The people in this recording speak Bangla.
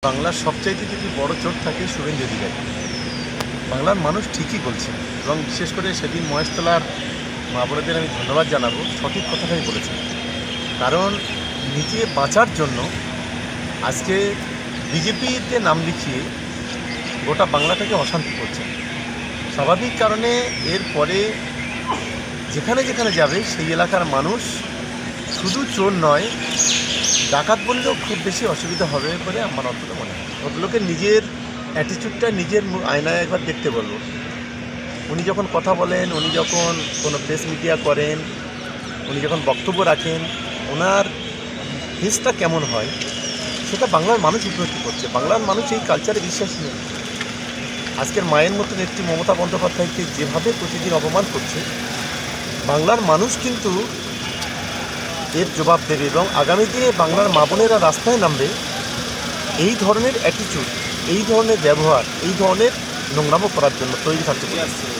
বাংলার সবচাইতে যদি বড় চোট থাকে শুভেন্দু অধিকারী। বাংলার মানুষ ঠিকই বলছে এবং বিশেষ করে সেদিন মহেশতলার মা বোনেদের আমি ধন্যবাদ জানাবো, সঠিক কথাটাই বলেছেন। কারণ নিজে বাঁচার জন্য আজকে বিজেপিতে নাম লিখিয়ে গোটা বাংলাটাকে অশান্তি করছে। স্বাভাবিক কারণে এরপরে যেখানে যেখানে যাবে সেই এলাকার মানুষ শুধু চোর নয়, ডাকাত বললেও খুব বেশি অসুবিধা হবে বলে আমার অন্তত মনে হয়। ভদ্রলোকের নিজের অ্যাটিচিউডটা নিজের আয়নায় একবার দেখতে বলবো। উনি যখন কথা বলেন, উনি যখন কোনো প্রেস মিডিয়া করেন, উনি যখন বক্তব্য রাখেন, ওনার ফেসটা কেমন হয় সেটা বাংলার মানুষ উপলব্ধি করছে। বাংলার মানুষ এই কালচারে বিশ্বাসী নেই। আজকের মায়ের মতো নেত্রী মমতা বন্দ্যোপাধ্যায়কে যেভাবে প্রতিদিন অপমান করছে, বাংলার মানুষ কিন্তু এর জবাব দেবে এবং আগামী দিনে বাংলার মা বোনেরা রাস্তায় নামবে এই ধরনের অ্যাটিচিউড, এই ধরনের ব্যবহার, এই ধরনের নোংরামো করার জন্য তৈরি থাকতে পারে।